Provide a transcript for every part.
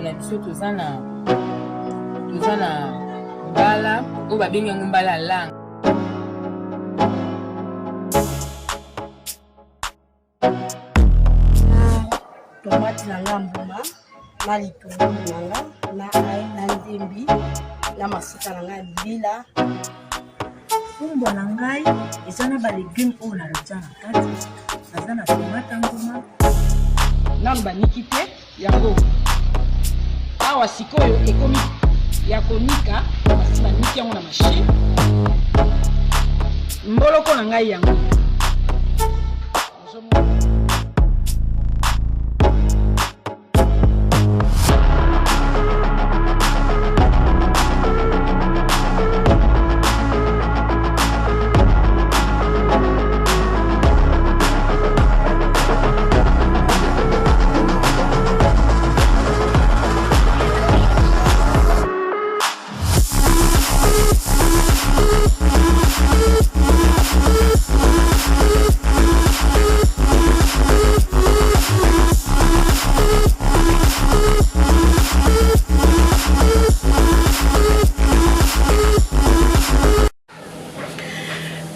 na biso toza na mbala oyo babengi yango mbala lang. Tomate na mbuma na litungulu nanga na ai na ndembi na masika na ngai bila. Fumbwa na ngai eza na ba légumes oyo natia na kati. Naza na tomate mbuma na baniki te yango awa sikoyo ekomi ya konika basi baniki yango na machine mboloko na ngai yango.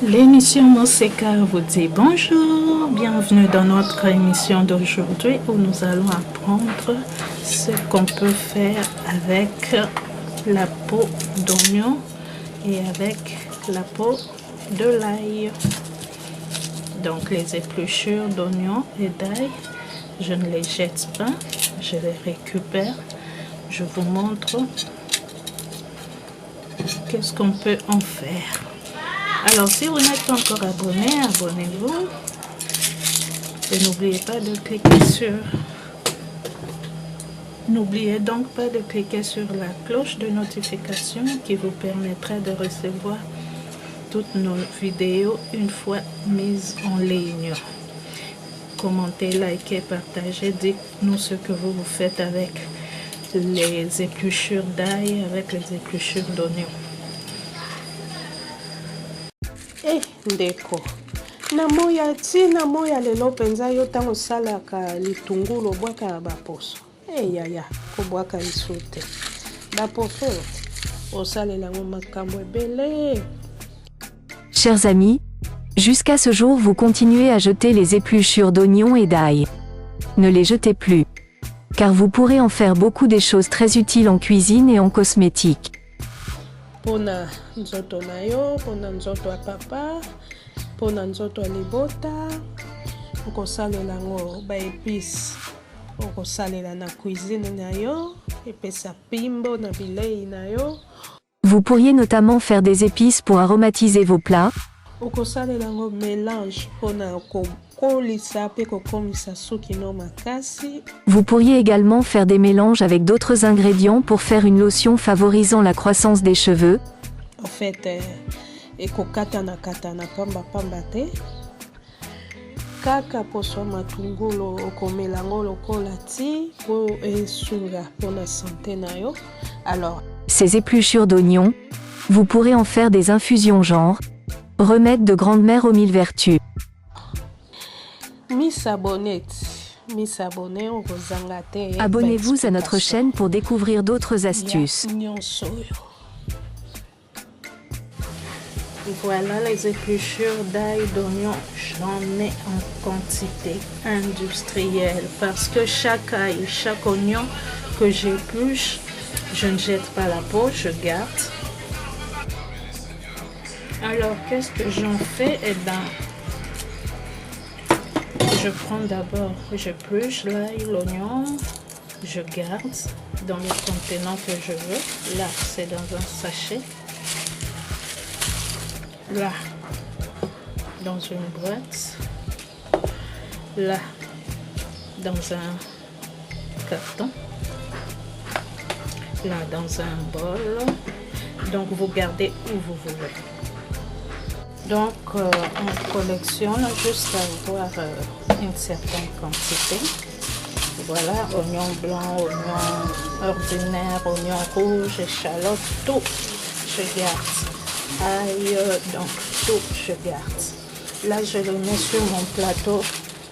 L'émission Moseka vous dit bonjour, bienvenue dans notre émission d'aujourd'hui où nous allons apprendre ce qu'on peut faire avec la peau d'oignon et avec la peau de l'ail. Donc les épluchures d'oignon et d'ail, je ne les jette pas, je les récupère. Je vous montre qu'est-ce qu'on peut en faire. Alors, si vous n'êtes pas encore abonné, abonnez-vous. Et n'oubliez pas de cliquer sur... N'oubliez donc pas de cliquer sur la cloche de notification qui vous permettra de recevoir toutes nos vidéos une fois mises en ligne. Commentez, likez, partagez, dites-nous ce que vous faites avec les épluchures d'ail, avec les épluchures d'oignon. Ndeko na moya tina moya lelo penza yo tango salaka litungulu bwaka baposo yaya ko bwaka isute baposo osalela ngo makambo ebele. Chers amis, jusqu'à ce jour vous continuez à jeter les épluchures d'oignons et d'ail. Ne les jetez plus, car vous pourrez en faire beaucoup des choses très utiles en cuisine et en cosmétique. Pona nzoto na yo, pona nzoto ya papa, pona nzoto ya libota, okosalela ngo ba épices, okosalela na cuisine na yo, epesa pimbo na bilei na yo. Vous pourriez notamment faire des épices pour aromatiser vos plats. Okosalela ngo mélange pona kolisa pe kokomisa suki no makasi. Vous pourriez également faire des mélanges avec d'autres ingrédients pour faire une lotion favorisant la croissance des cheveux. En fait, ekokata na pamba te. Kaka poso matungulu okomela ngo lokola ti po esunga pona santé na yo. Alors, ces épluchures d'oignons, vous pourrez en faire des infusions genre remède de grande-mère aux 1000 vertus. Abonnez-vous à notre chaîne pour découvrir d'autres astuces. Voilà les épluchures d'ail, d'oignon. J'en ai en quantité industrielle parce que chaque ail, chaque oignon que j'épluche, je ne jette pas la peau, je garde. Alors, qu'est-ce que j'en fais? Eh bien, je prends d'abord, j'épluche l'ail, l'oignon, je garde dans le contenant que je veux. Là, c'est dans un sachet. Là, dans une boîte. Là, dans un carton. Là, dans un bol. Donc, vous gardez où vous voulez. Donc, on collectionne jusqu'à avoir une certaine quantité. Voilà, oignon blanc, oignon ordinaire, oignon rouge, échalote, tout, je garde. Ail, donc tout, je garde. Là, je le mets sur mon plateau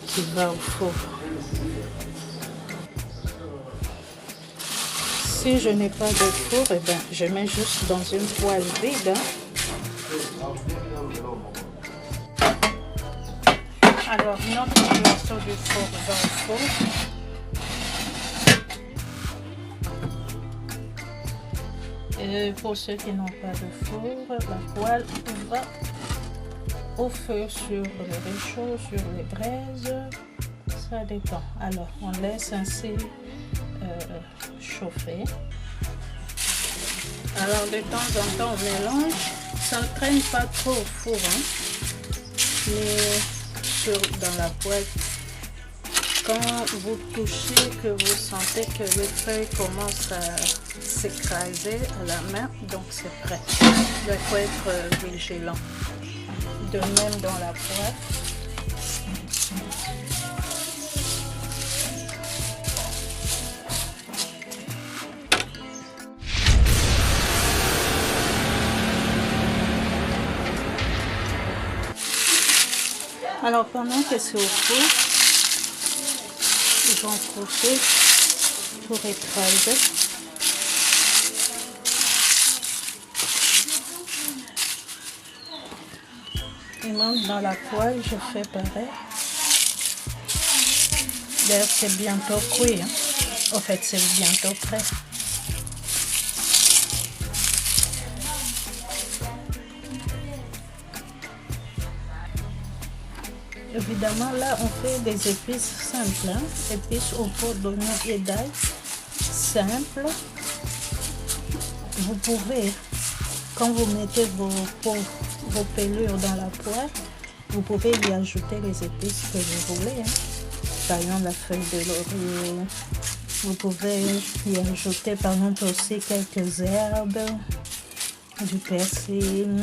qui va au four. Si je n'ai pas de four, eh ben, je mets juste dans une poêle vide. Alors, notre morceau de four va au four. Et pour ceux qui n'ont pas de four, la poêle va au feu sur le réchaud, sur les braises. Ça dépend. Alors, on laisse ainsi chauffer. Alors, de temps en temps, on mélange. Ça ne traîne pas trop au four, hein, mais dans la poêle, quand vous touchez, que vous sentez que les feuilles commencent à s'écraser à la main, donc c'est prêt. Il faut être vigilant. De même dans la poêle. Alors pendant que c'est au four, j'en profite pour écraser. Et même dans la poêle, je fais pareil. D'ailleurs, c'est bientôt cuit. Hein. En fait, c'est bientôt prêt. Évidemment, là, on fait des épices simples. Hein? Épices au pot d'oignon et d'ail. Simple. Vous pouvez, quand vous mettez vos pelures dans la poêle, vous pouvez y ajouter les épices que vous voulez. Hein? Par exemple, la feuille de laurier. Vous pouvez y ajouter, par exemple, aussi quelques herbes, du persil,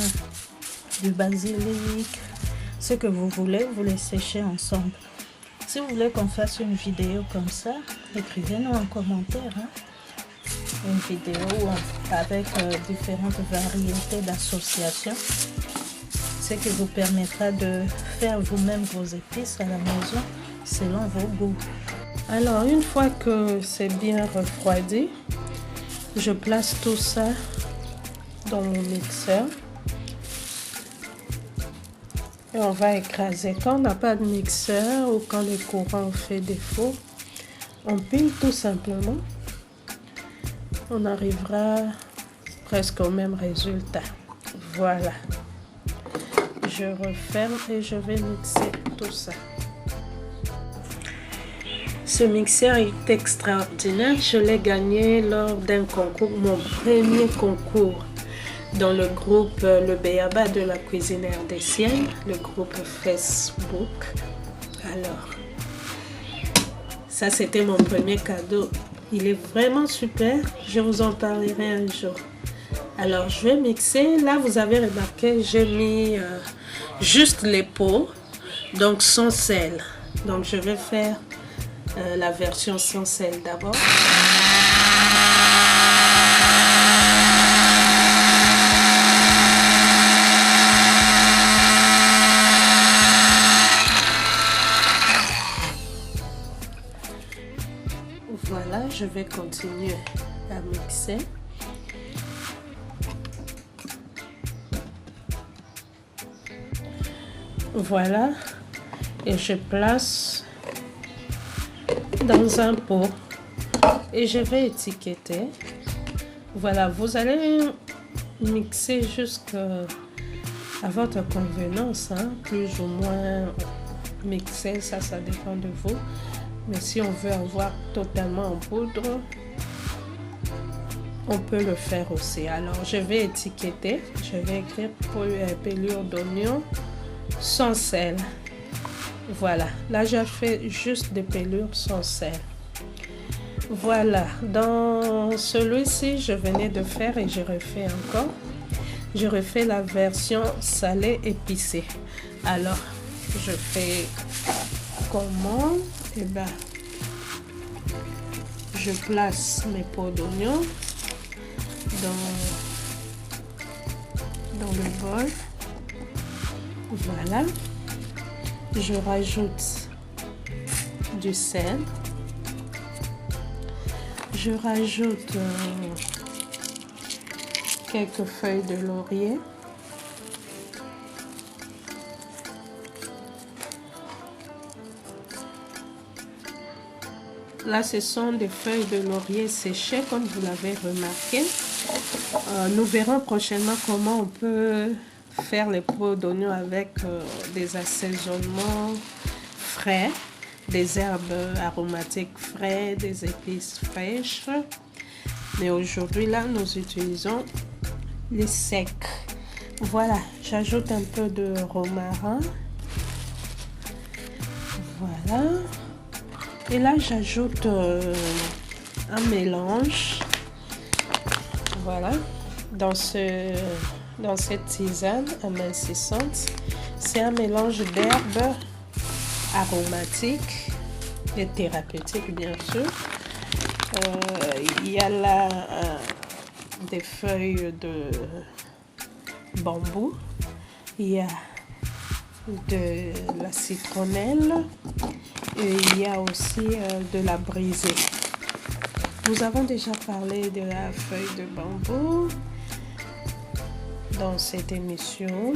du basilic. Ce que vous voulez, vous les séchez ensemble. Si vous voulez qu'on fasse une vidéo comme ça, écrivez-nous en commentaire. Hein? Une vidéo avec différentes variétés d'associations. Ce qui vous permettra de faire vous-même vos épices à la maison selon vos goûts. Alors, une fois que c'est bien refroidi, je place tout ça dans mon mixeur. Et on va écraser. Quand on n'a pas de mixeur ou quand le courant fait défaut, on pile tout simplement. On arrivera presque au même résultat. Voilà. Je referme et je vais mixer tout ça. Ce mixeur est extraordinaire. Je l'ai gagné lors d'un concours, mon premier concours. Dans le groupe Le Béaba de la cuisine rdécienne, le groupe Facebook. Alors, ça c'était mon premier cadeau. Il est vraiment super, je vous en parlerai un jour. Alors, je vais mixer. Là, vous avez remarqué, j'ai mis juste les pots, donc sans sel. Donc, je vais faire la version sans sel d'abord. Voilà, je vais continuer à mixer. Voilà, et je place dans un pot et je vais étiqueter. Voilà, vous allez mixer jusqu'à votre convenance, hein, plus ou moins mixer, ça dépend de vous. Mais si on veut avoir totalement en poudre, on peut le faire aussi. Alors, je vais étiqueter. Je vais écrire pelure d'oignon sans sel. Voilà. Là, j'ai fait juste des pelures sans sel. Voilà. Dans celui-ci, je venais de faire et je refais encore. Je refais la version salée épicée. Alors, je fais comment? Eh ben, je place mes pots d'oignon dans le bol. Voilà. Je rajoute du sel. Je Je rajoute quelques feuilles de laurier. Là, ce sont des feuilles de laurier séchées, comme vous l'avez remarqué. Nous verrons prochainement comment on peut faire les pots d'oignon avec des assaisonnements frais, des herbes aromatiques frais, des épices fraîches. Mais aujourd'hui, là, nous utilisons les secs. Voilà, j'ajoute un peu de romarin. Voilà. Et là, j'ajoute un mélange. Voilà, dans cette tisane amincissante. C'est un mélange d'herbes aromatiques et thérapeutiques, bien sûr. Il y a là des feuilles de bambou. Il y a de la citronnelle. Et il y a aussi de la brisée. Nous avons déjà parlé de la feuille de bambou dans cette émission.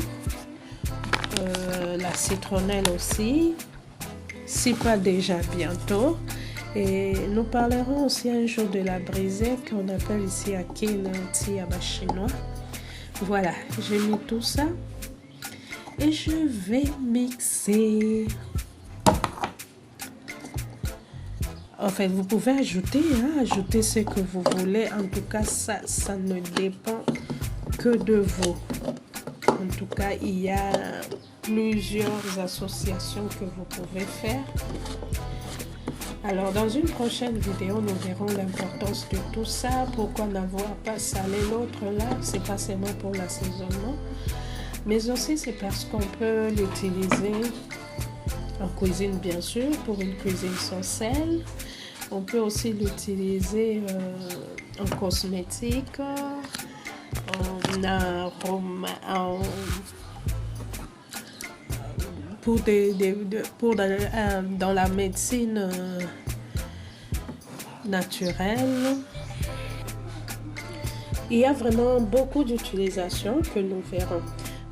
La citronnelle aussi, si pas déjà bientôt. Et nous parlerons aussi un jour de la brisée qu'on appelle ici à Kintiaba chinois. Voilà, j'ai mis tout ça et je vais mixer. En fait, vous pouvez ajouter ce que vous voulez. En tout cas, ça ne dépend que de vous. En tout cas, il y a plusieurs associations que vous pouvez faire. Alors, dans une prochaine vidéo, nous verrons l'importance de tout ça. Pourquoi n'avoir pas salé l'autre là? C'est pas seulement pour l'assaisonnement, mais aussi c'est parce qu'on peut l'utiliser en cuisine, bien sûr, pour une cuisine sans sel. On peut aussi l'utiliser en cosmétique, en arôme, dans la médecine naturelle. Il y a vraiment beaucoup d'utilisations que nous verrons.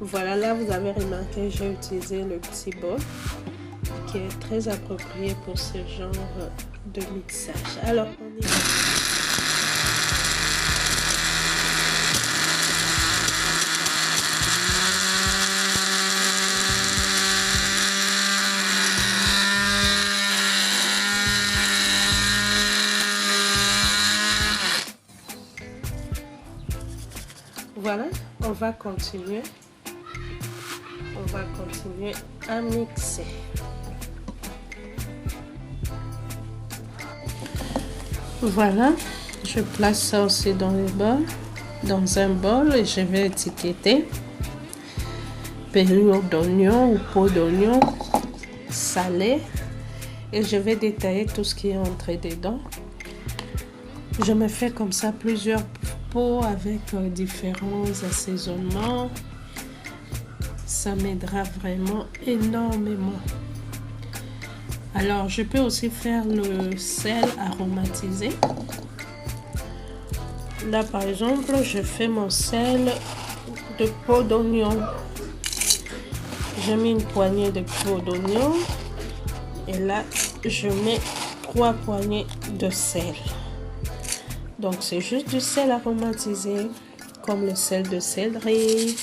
Voilà, là vous avez remarqué, j'ai utilisé le petit bol qui est très approprié pour ce genre de mixage. Alors, on y va. Voilà, on va continuer à mixer. Voilà, je place ça aussi dans un bol et je vais étiqueter pelure d'oignon ou peau d'oignon salé et je vais détailler tout ce qui est entré dedans. Je me fais comme ça plusieurs pots avec différents assaisonnements. Ça m'aidera vraiment énormément. Alors, je peux aussi faire le sel aromatisé. Là, par exemple, je fais mon sel de peau d'oignon. J'ai mis une poignée de peau d'oignon. Et là, je mets 3 poignées de sel. Donc, c'est juste du sel aromatisé, comme le sel de céleri.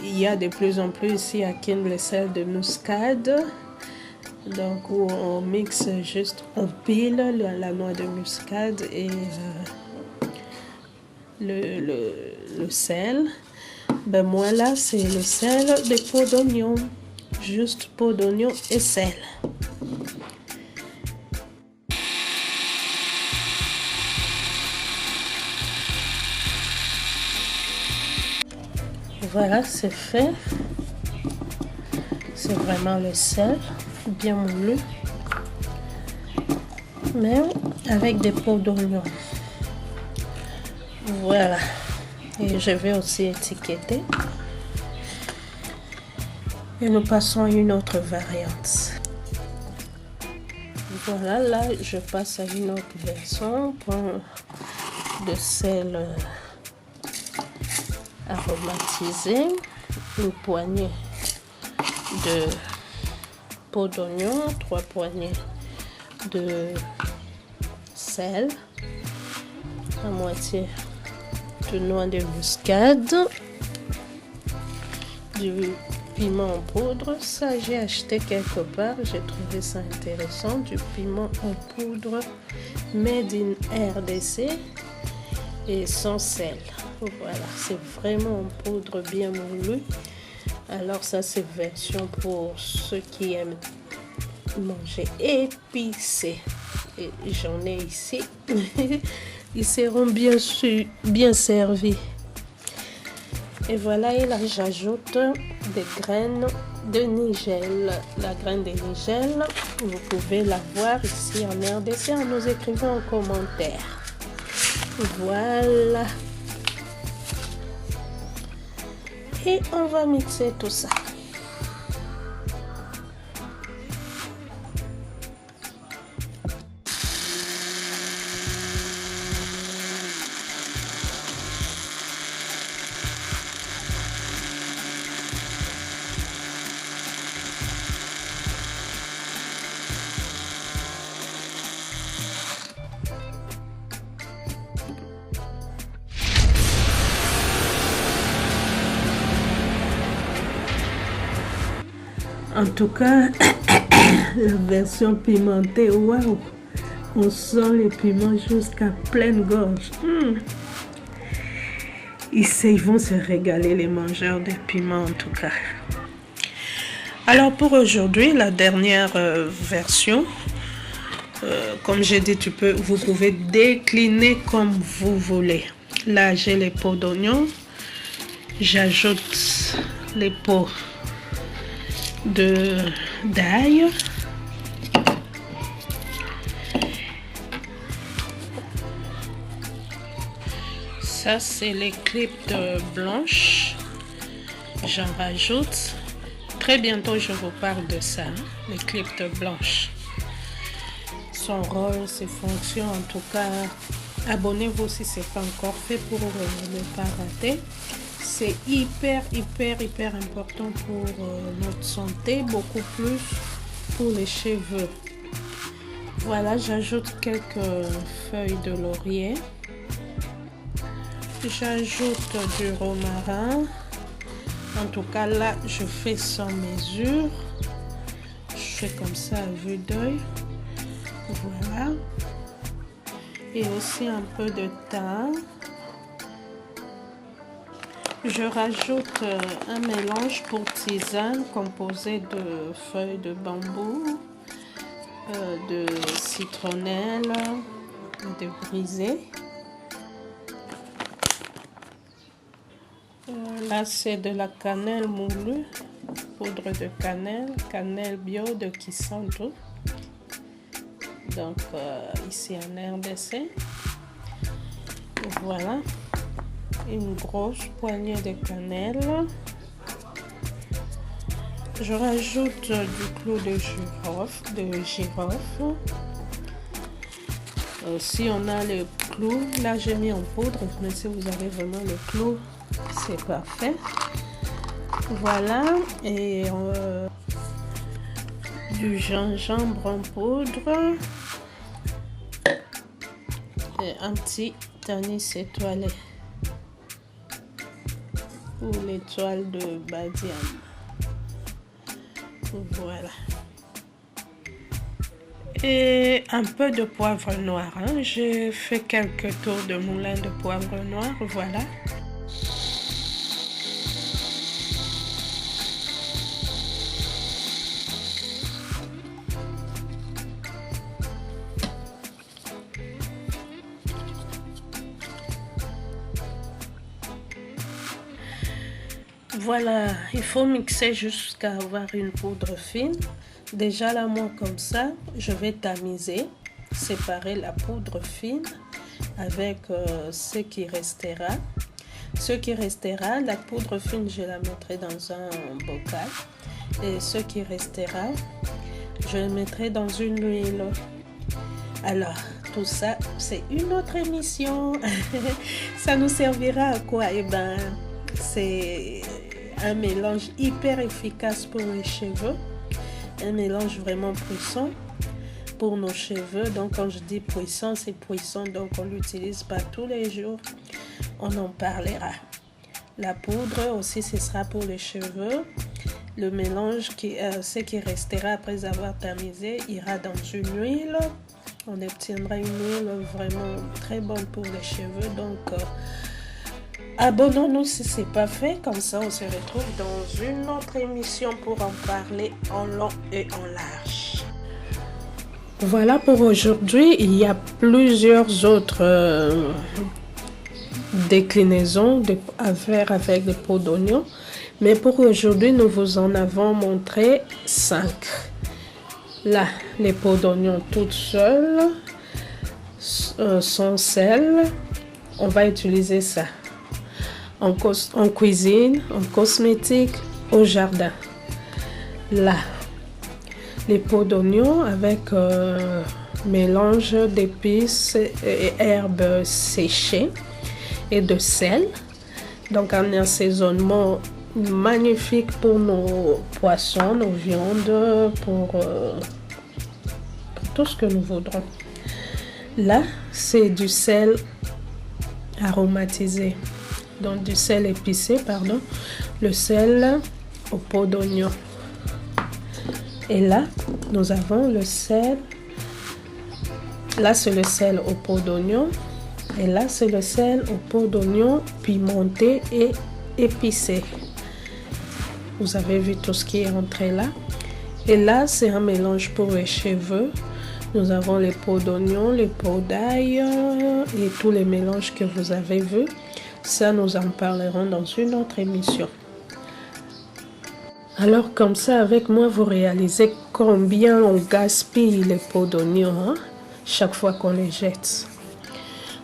Il y a de plus en plus ici à Kin le sel de muscade. Donc, où on mixe juste, on pile la noix de muscade et le sel. Ben moi là, c'est le sel de peau d'oignon. Juste peau d'oignon et sel. Voilà, c'est fait. C'est vraiment le sel, bien moulu, mais avec des peaux d'oignon. Voilà. Et je vais aussi étiqueter. Et nous passons à une autre variante. Voilà, là je passe à une autre version. Prends de sel aromatisé, une poignée de peau d'oignon, 3 poignées de sel, la moitié de noix de muscade, du piment en poudre. Ça j'ai acheté quelque part, j'ai trouvé ça intéressant, du piment en poudre made in RDC et sans sel. Voilà, c'est vraiment en poudre bien moulu. Alors ça c'est version pour ceux qui aiment manger épicé, et j'en ai ici. Ils seront bien servis. Et voilà, et là j'ajoute des graines de nigel. La graine de nigel, vous pouvez la voir ici en RDC en nous écrivant en commentaire. Voilà. Et on va mixer tout ça. En tout cas, la version pimentée, waouh! On sent les piments jusqu'à pleine gorge. Ici, ils vont se régaler, les mangeurs de piments en tout cas. Alors pour aujourd'hui, la dernière version, comme j'ai dit, vous pouvez décliner comme vous voulez. Là, j'ai les peaux d'oignon. J'ajoute les peaux d'ail, ça c'est les clips blanches, j'en rajoute. Très bientôt je vous parle de ça, les clips blanches, son rôle, ses fonctions. En tout cas, abonnez-vous si ce n'est pas encore fait pour ne pas rater. C'est hyper important pour notre santé, beaucoup plus pour les cheveux. Voilà, j'ajoute quelques feuilles de laurier. J'ajoute du romarin. En tout cas, là, je fais sans mesure. Je fais comme ça à vue d'œil. Voilà. Et aussi un peu de thym. Je rajoute un mélange pour tisane composé de feuilles de bambou, de citronnelle, de brisée. Là, c'est de la cannelle moulue, poudre de cannelle, cannelle bio de Kisanto. Donc, ici en RDC. Voilà. Une grosse poignée de cannelle. Je rajoute du clou de girofle. Si on a le clou, là j'ai mis en poudre, mais si vous avez vraiment le clou, c'est parfait. Voilà, et du gingembre en poudre et un petit anis étoilé ou l'étoile de Badiane. Voilà. Et un peu de poivre noir. J'ai fait quelques tours de moulin de poivre noir. Voilà. Voilà, il faut mixer jusqu'à avoir une poudre fine. Déjà là, moi comme ça, je vais tamiser, séparer la poudre fine avec ce qui restera. Ce qui restera, la poudre fine, je la mettrai dans un bocal. Et ce qui restera, je le mettrai dans une huile. Alors, tout ça, c'est une autre émission. Ça nous servira à quoi? Eh ben, c'est un mélange hyper efficace pour les cheveux. Un mélange vraiment puissant pour nos cheveux. Donc, quand je dis puissant, c'est puissant. Donc, on ne l'utilise pas tous les jours. On en parlera. La poudre aussi, ce sera pour les cheveux. Le mélange, ce qui restera après avoir tamisé, ira dans une huile. On obtiendra une huile vraiment très bonne pour les cheveux. Donc, abonnons-nous si ce n'est pas fait. Comme ça, on se retrouve dans une autre émission pour en parler en long et en large. Voilà pour aujourd'hui. Il y a plusieurs autres déclinaisons à faire avec des peaux d'oignon. Mais pour aujourd'hui, nous vous en avons montré 5. Là, les peaux d'oignon toutes seules, sans sel. On va utiliser ça en cuisine, en cosmétique, au jardin. Là, les peaux d'oignon avec mélange d'épices et herbes séchées et de sel. Donc, un assaisonnement magnifique pour nos poissons, nos viandes, pour tout ce que nous voudrons. Là, c'est du sel aromatisé, donc du sel épicé, pardon, le sel aux peaux d'oignon. Et là, nous avons le sel. Là, c'est le sel aux peaux d'oignon. Et là, c'est le sel aux peaux d'oignon pimenté et épicé. Vous avez vu tout ce qui est entré là. Et là, c'est un mélange pour les cheveux. Nous avons les peaux d'oignon, les peaux d'ail et tous les mélanges que vous avez vus. Ça, nous en parlerons dans une autre émission. Alors, comme ça, avec moi, vous réalisez combien on gaspille les peaux d'oignon chaque fois qu'on les jette.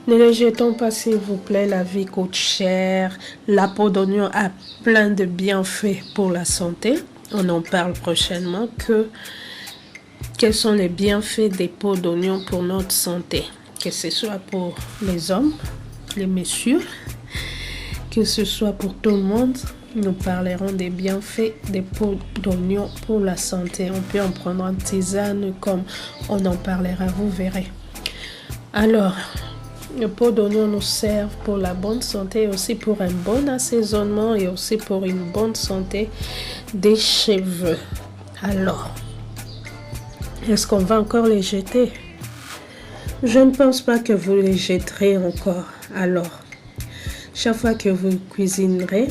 Ne les jetons pas, s'il vous plaît, la vie coûte cher. La peau d'oignon a plein de bienfaits pour la santé. On en parle prochainement. Quels sont les bienfaits des peaux d'oignon pour notre santé? Que ce soit pour les hommes, les messieurs, que ce soit pour tout le monde. Nous parlerons des bienfaits des peaux d'oignon pour la santé. On peut en prendre en tisane comme on en parlera, vous verrez. Alors, les peaux d'oignon nous servent pour la bonne santé, aussi pour un bon assaisonnement et aussi pour une bonne santé des cheveux. Alors, est-ce qu'on va encore les jeter? Je ne pense pas que vous les jetterez encore. Alors, chaque fois que vous cuisinerez,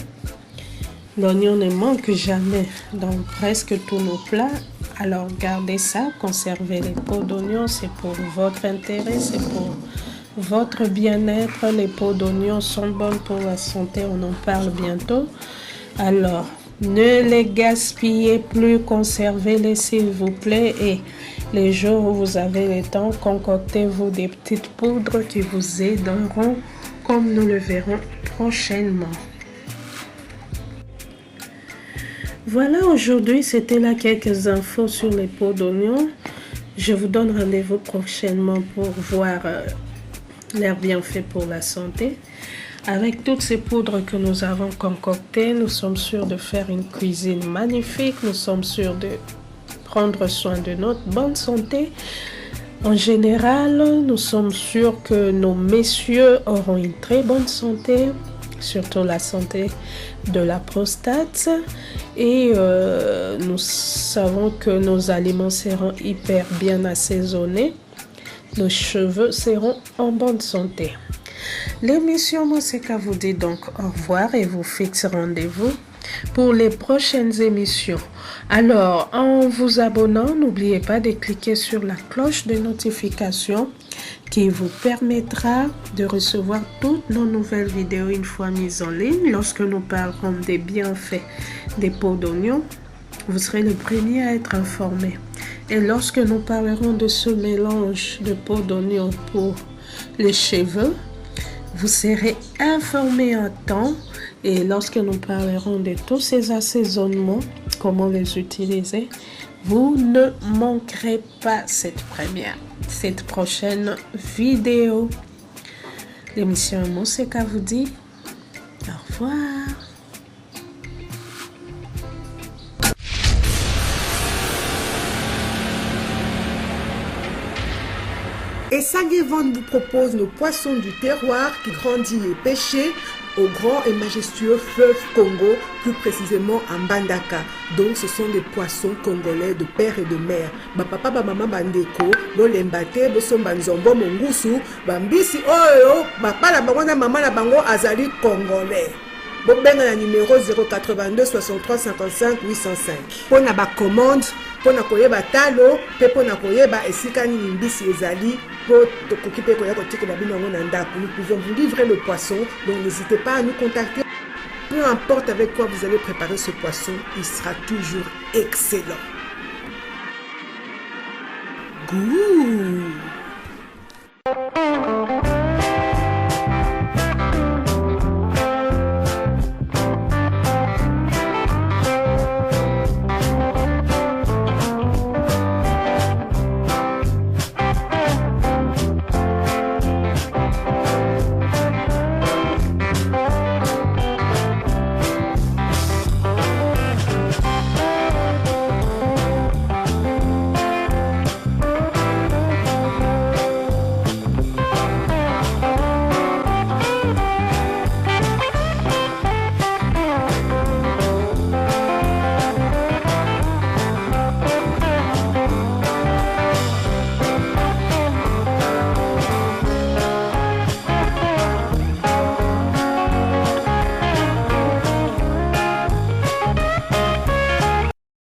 l'oignon ne manque jamais dans presque tous nos plats. Alors, gardez ça, conservez les peaux d'oignon, c'est pour votre intérêt, c'est pour votre bien-être. Les peaux d'oignon sont bonnes pour la santé, on en parle bientôt. Alors, ne les gaspillez plus, conservez-les s'il vous plaît. Et les jours où vous avez le temps, concoctez-vous des petites poudres qui vous aideront, comme nous le verrons prochainement. Voilà, aujourd'hui, c'était là quelques infos sur les peaux d'oignon. Je vous donne rendez-vous prochainement pour voir leurs bienfaits pour la santé. Avec toutes ces poudres que nous avons concoctées, nous sommes sûrs de faire une cuisine magnifique. Nous sommes sûrs de prendre soin de notre bonne santé. En général, nous sommes sûrs que nos messieurs auront une très bonne santé, surtout la santé de la prostate. Et nous savons que nos aliments seront hyper bien assaisonnés. Nos cheveux seront en bonne santé. L'émission Moseka vous dit donc au revoir et vous fixe rendez-vous pour les prochaines émissions. Alors, en vous abonnant, n'oubliez pas de cliquer sur la cloche de notification qui vous permettra de recevoir toutes nos nouvelles vidéos une fois mises en ligne. Lorsque nous parlerons des bienfaits des peaux d'oignon, vous serez le premier à être informé. Et lorsque nous parlerons de ce mélange de peau d'oignon pour les cheveux, vous serez informé en temps. Et lorsque nous parlerons de tous ces assaisonnements, comment les utiliser, Vous ne manquerez pas cette prochaine vidéo. L'émission Monseka vous dit au revoir. Et Sagevon vous propose nos poissons du terroir qui grandit et pêchés au grand et majestueux fleuve Congo, plus précisément à Mbandaka. Donc ce sont des poissons congolais de père et de mère. Ba papa ba maman bandeko, bo lembate, bo somba nzombo mongusu, bambisi oyo, ba pala bango na maman na bango azali congolais. Bo benga na numéro 082 63 55 805. Pona ba commande, pona koyeba talo, pe pona koyeba esika ni mbisi ezali. Nous pouvons vous livrer le poisson, donc n'hésitez pas à nous contacter. Peu importe avec quoi vous allez préparer ce poisson, il sera toujours excellent. Goût!